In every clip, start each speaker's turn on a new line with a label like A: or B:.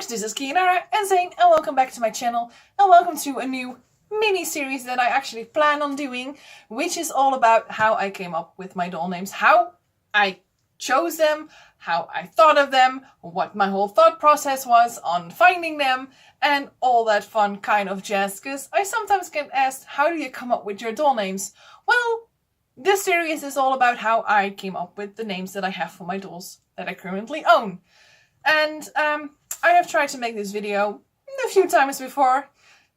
A: Dorks, this is Cade and Zane, and welcome back to my channel, and welcome to a new mini-series that I actually plan on doing, which is all about how I came up with my doll names, how I chose them, how I thought of them, what my whole thought process was on finding them, and all that fun kind of jazz, because I sometimes get asked, how do you come up with your doll names? Well, this series is all about how I came up with the names that I have for my dolls that I currently own. And I have tried to make this video a few times before.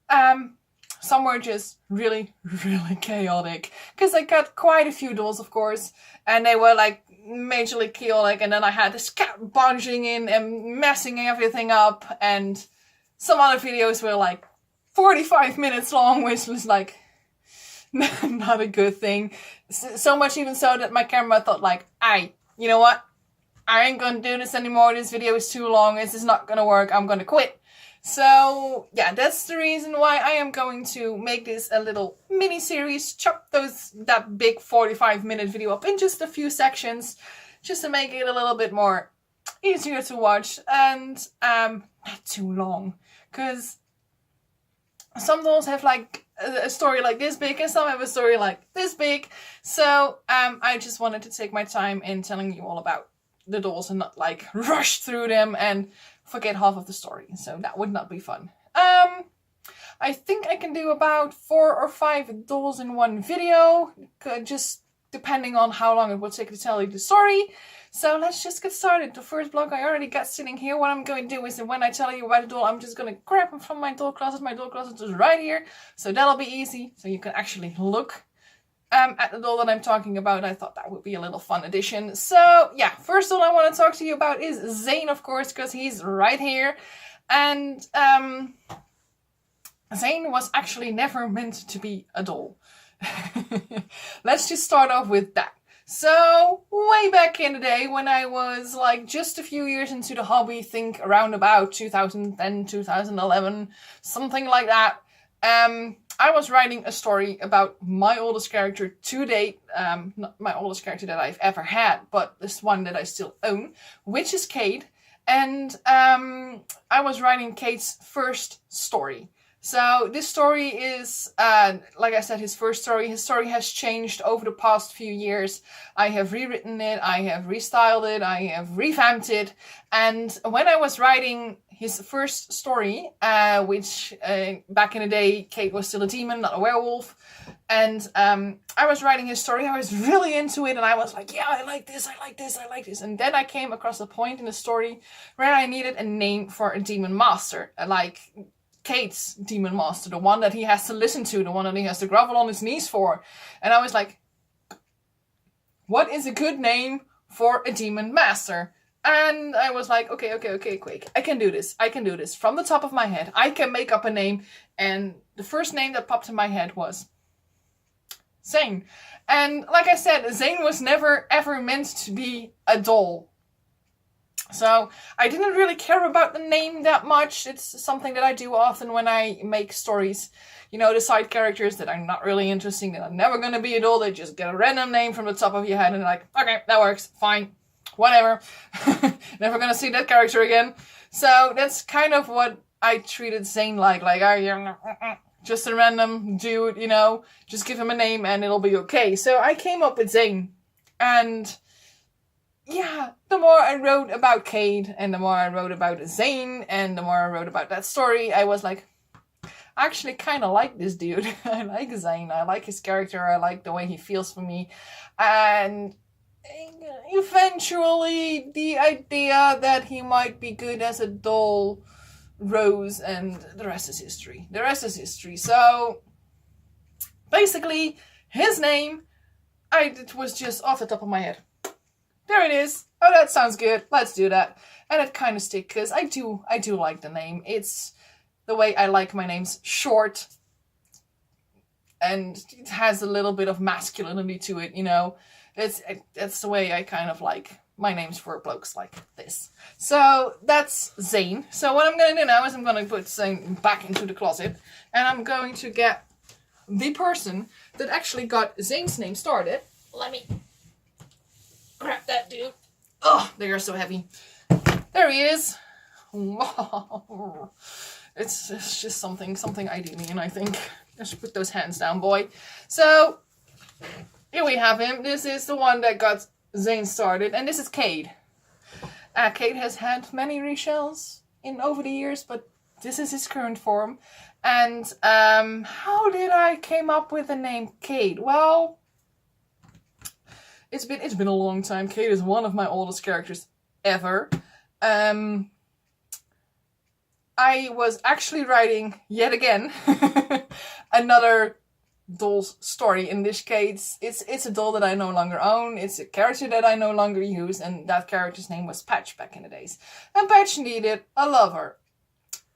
A: Some were just really chaotic, because I got quite a few dolls, of course, and they were like majorly chaotic, and then I had this cat barging in and messing everything up, and some other videos were like 45 minutes long, which was like not a good thing. So much even so that my camera thought like, you know what? I ain't gonna do this anymore. This video is too long. This is not gonna work. I'm gonna quit. So yeah, that's the reason why I am going to make this a little mini series. Chop that big 45-minute video up in just a few sections, just to make it a little bit more easier to watch and not too long. Because some dolls have like a story like this big, and some have a story like this big. So I just wanted to take my time in telling you all about the dolls and not like rush through them and forget half of the story. So that would not be fun. I think I can do about 4 or 5 dolls in one video, just depending on how long it will take to tell you the story. So let's just get started. The first block I already got sitting here. What I'm going to do is that when I tell you about the doll, I'm just going to grab them from my doll closet. My doll closet is right here. So that'll be easy. So you can actually look at the doll that I'm talking about. I thought that would be a little fun addition. So yeah, first doll I want to talk to you about is Zane, of course, because he's right here. And Zane was actually never meant to be a doll. Let's just start off with that. So way back in the day, when I was like just a few years into the hobby, think around about 2010, 2011, something like that, I was writing a story about my oldest character to date, not my oldest character that I've ever had, but this one that I still own, which is Cade. And I was writing Cade's first story. So this story is, like I said, his first story. His story has changed over the past few years. I have rewritten it, I have restyled it, I have revamped it. And when I was writing his first story, which back in the day, Cade was still a demon, not a werewolf. And I was writing his story, I was really into it, and I was like, yeah, I like this, I like this, I like this. And then I came across a point in the story where I needed a name for a demon master, like Cade's demon master, the one that he has to listen to, the one that he has to grovel on his knees for. And I was like, what is a good name for a demon master? And I was like, okay, quick. I can do this. From the top of my head, I can make up a name. And the first name that popped in my head was Zane. And like I said, Zane was never ever meant to be a doll. So I didn't really care about the name that much. It's something that I do often when I make stories. You know, the side characters that are not really interesting, that are never going to be a doll. They just get a random name from the top of your head and like, okay, that works, fine, whatever. Never going to see that character again. So that's kind of what I treated Zane like just a random dude, you know, just give him a name and it'll be okay. So I came up with Zane, and yeah, the more I wrote about Cade, and the more I wrote about Zane, and the more I wrote about that story, I was like, I actually kind of like this dude. I like Zane. I like his character. I like the way he feels for me. And eventually, the idea that he might be good as a doll rose, and the rest is history. The rest is history. So, basically, his name, it was just off the top of my head. There it is. Oh, that sounds good. Let's do that. And it kind of stick, because I do like the name. It's the way I like my names, short. And it has a little bit of masculinity to it, you know. That's the way I kind of like my names for blokes like this. So that's Zane. So what I'm going to do now is I'm going to put Zane back into the closet. And I'm going to get the person that actually got Zane's name started. Let me grab that dude. Oh, they are so heavy. There he is. It's just something idealing, I think. Just put those hands down, boy. So, here we have him. This is the one that got Zane started, and this is Cade. Cade has had many reshells over the years, but this is his current form. And how did I came up with the name Cade? Well, it's been a long time. Cade is one of my oldest characters ever. I was actually writing, yet again, another Dolls story. In this case, it's a doll that I no longer own. It's a character that I no longer use, and that character's name was Patch back in the days. And Patch needed a lover.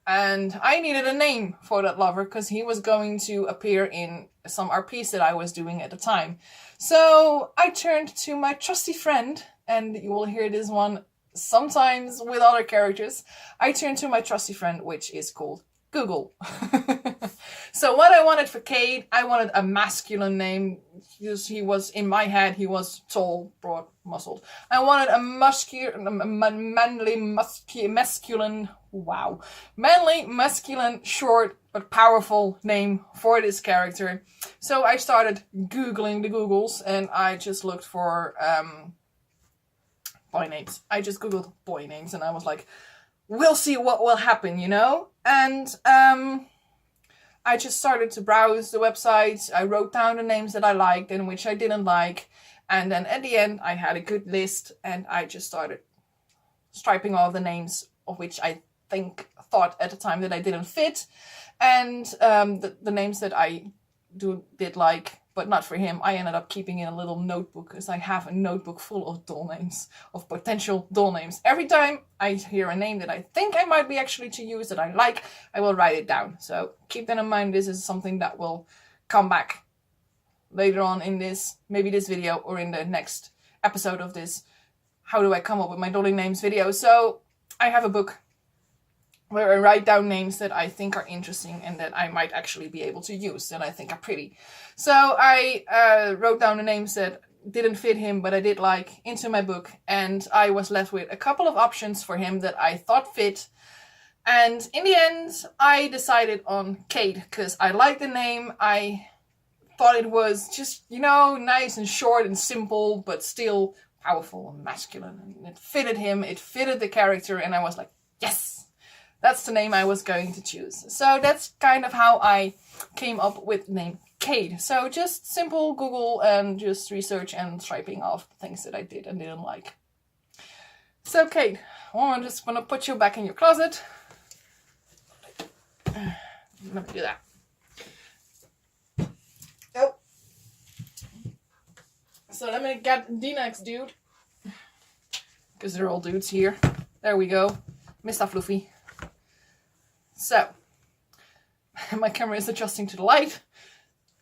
A: And I needed a name for that lover, because he was going to appear in some RPs that I was doing at the time. So I turned to my trusty friend, and you will hear this one sometimes with other characters. I turned to my trusty friend, which is called Google. So what I wanted for Cade, I wanted a masculine name, because he was, in my head, he was tall, broad, muscled. I wanted a manly, masculine, short, but powerful name for this character. So I started Googling the Googles, and I just looked for boy names. I just Googled boy names, and I was like, we'll see what will happen, you know? And I just started to browse the websites. I wrote down the names that I liked and which I didn't like. And then at the end, I had a good list, and I just started striping off the names of which I thought at the time that I didn't fit. And the names that I did like, but not for him, I ended up keeping in a little notebook, because I have a notebook full of doll names, of potential doll names. Every time I hear a name that I think I might be actually to use, that I like, I will write it down. So keep that in mind. This is something that will come back later on in maybe this video, or in the next episode of this How Do I Come Up With My Dolly Names video. So I have a book where I write down names that I think are interesting and that I might actually be able to use, that I think are pretty. So I wrote down the names that didn't fit him, but I did like, into my book, and I was left with a couple of options for him that I thought fit. And in the end, I decided on Cade, because I liked the name. I thought it was just, you know, nice and short and simple, but still powerful and masculine. And it fitted him, it fitted the character, and I was like, yes! That's the name I was going to choose. So that's kind of how I came up with the name Cade. So just simple Google and just research and striping off the things that I did and didn't like. So Cade, well, I'm just gonna put you back in your closet. Let me do that. Oh. So let me get the next dude, because they're all dudes here. There we go. Mr. Fluffy. So, my camera is adjusting to the light.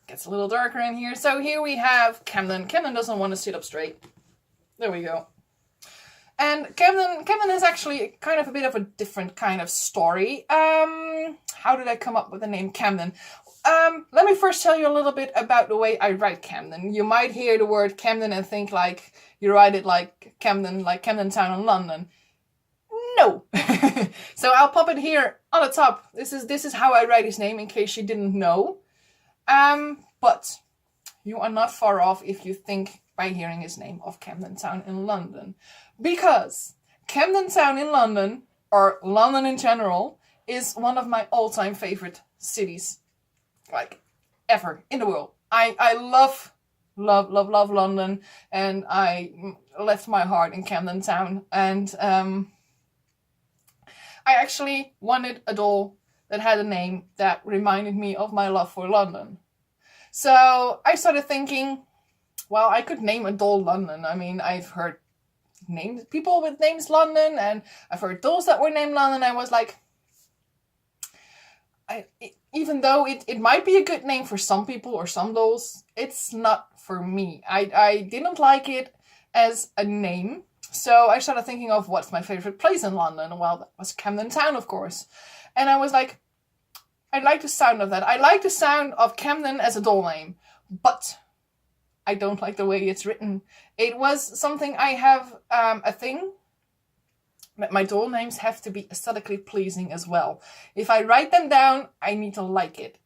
A: Gets a little darker in here. So here we have Camden. Camden doesn't want to sit up straight. There we go. And Camden is actually kind of a bit of a different kind of story. How did I come up with the name Camden? Let me first tell you a little bit about the way I write Camden. You might hear the word Camden and think like you write it like Camden Town in London. No. So I'll pop it here on the top. This is how I write his name, in case you didn't know. But you are not far off if you think by hearing his name of Camden Town in London. Because Camden Town in London, or London in general, is one of my all-time favorite cities, like, ever in the world. I love London, and I left my heart in Camden Town, and I actually wanted a doll that had a name that reminded me of my love for London. So I started thinking, well, I could name a doll London. I mean, I've heard people with names London, and I've heard dolls that were named London. I was like, even though it might be a good name for some people or some dolls, it's not for me. I didn't like it as a name. So I started thinking of what's my favorite place in London. Well, that was Camden Town, of course. And I was like, I like the sound of that. I like the sound of Camden as a doll name, but I don't like the way it's written. It was something I have a thing my doll names have to be aesthetically pleasing as well. If I write them down, I need to like it.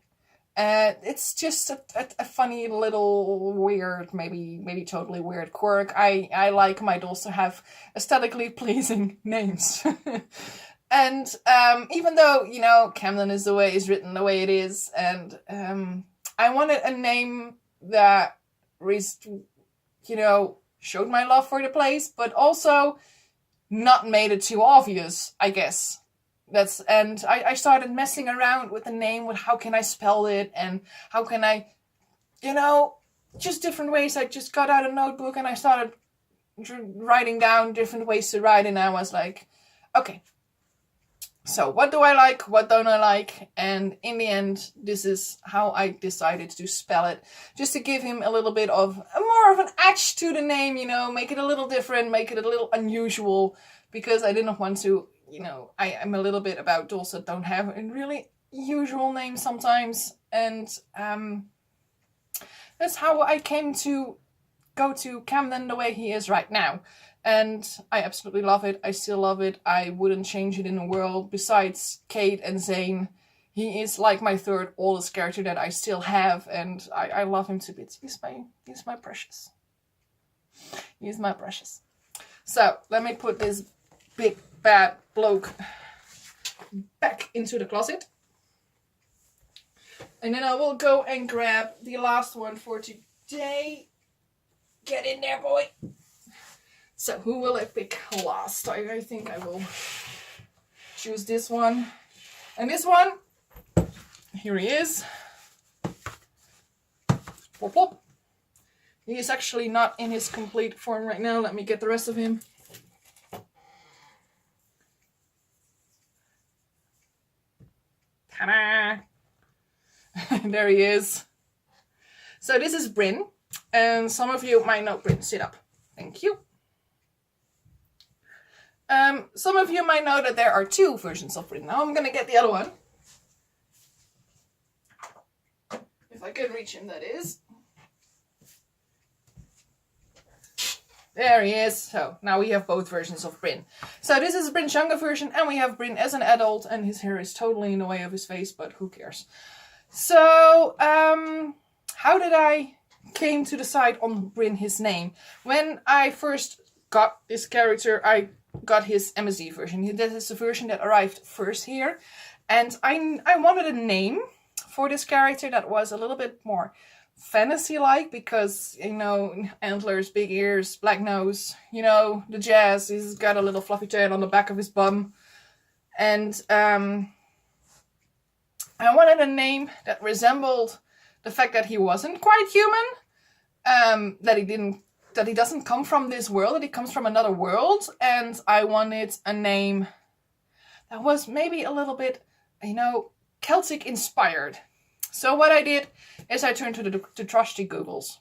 A: It's just a funny little weird, maybe totally weird quirk. I like my dolls to have aesthetically pleasing names. And even though, you know, Camden is written the way it is, and I wanted a name that, you know, showed my love for the place, but also not made it too obvious, I guess. And I started messing around with the name, with how can I spell it, and how can I, you know, just different ways. I just got out a notebook and I started writing down different ways to write, and I was like, okay, so what do I like, what don't I like? And in the end, this is how I decided to spell it, just to give him a little bit of more of an edge to the name, you know, make it a little different, make it a little unusual, because I didn't want to, you know, I'm a little bit about dolls that don't have a really usual name sometimes. And that's how I came to go to Camden the way he is right now. And I absolutely love it. I still love it. I wouldn't change it in the world. Besides Cade and Zane, he is like my third oldest character that I still have, and I love him to bits. He's my precious. He's my precious. So let me put this big bad bloke back into the closet. And then I will go and grab the last one for today. Get in there, boy. So who will I pick last? I think I will choose this one. And this one, here he is. Plop, plop. He is actually not in his complete form right now. Let me get the rest of him. Ta-da! There he is. So this is Bryn. And some of you might know Bryn. Sit up. Thank you. Some of you might know that there are two versions of Bryn. Now I'm gonna get the other one. If I can reach him, that is. There he is. So now we have both versions of Bryn. So this is Bryn's younger version, and we have Bryn as an adult, and his hair is totally in the way of his face, but who cares? So, how did I came to decide on Bryn, his name? When I first got this character, I got his MSD version. That is the version that arrived first here. And I wanted a name for this character that was a little bit more fantasy-like, because, you know, antlers, big ears, black nose, you know, the jazz. He's got a little fluffy tail on the back of his bum. And I wanted a name that resembled the fact that he wasn't quite human, that he doesn't come from this world, that he comes from another world. And I wanted a name that was maybe a little bit, you know, Celtic inspired. So what I did is I turned to the trusty Googles.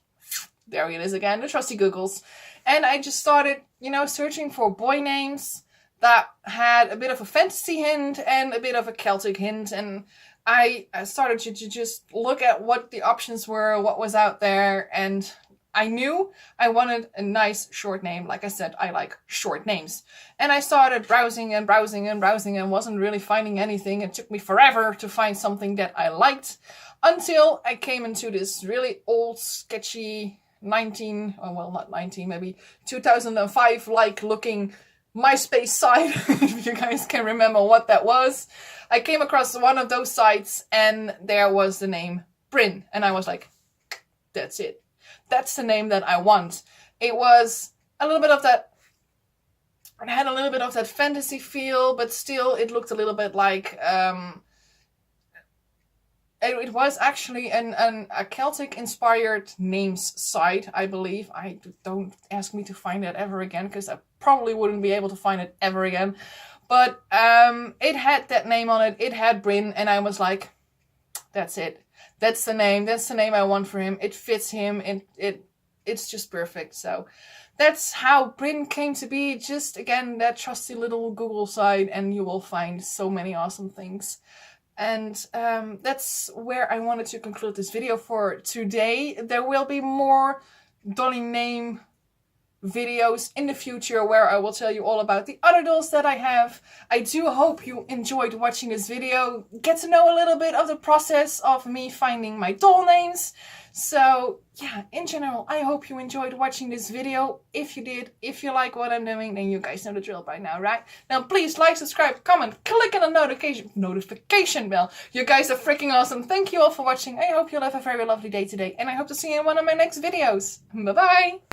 A: There it is again, the trusty Googles. And I just started, you know, searching for boy names that had a bit of a fantasy hint and a bit of a Celtic hint. And I started to just look at what the options were, what was out there. And I knew I wanted a nice short name. Like I said, I like short names. And I started browsing and browsing and browsing and wasn't really finding anything. It took me forever to find something that I liked, until I came into this really old, sketchy maybe 2005-like looking MySpace site, if you guys can remember what that was. I came across one of those sites, and there was the name Bryn. And I was like, that's it. That's the name that I want. It was a little bit of that, it had a little bit of that fantasy feel, but still it looked a little bit like, it was actually a Celtic inspired names site, I believe. Don't ask me to find that ever again, because I probably wouldn't be able to find it ever again. But it had that name on it. It had Bryn, and I was like, that's it. That's the name. That's the name I want for him. It fits him. It's just perfect. So that's how Bryn came to be. Just, again, that trusty little Google site, and you will find so many awesome things. And that's where I wanted to conclude this video for today. There will be more dolly name videos in the future where I will tell you all about the other dolls that I have. I do hope you enjoyed watching this video, get to know a little bit of the process of me finding my doll names. So yeah, in general, I hope you enjoyed watching this video. If you did, if you like what I'm doing, then you guys know the drill by now, right? Now please like, subscribe, comment, click on the notification bell. You guys are freaking awesome. Thank you all for watching. I hope you'll have a very lovely day today, and I hope to see you in one of my next videos. Bye bye!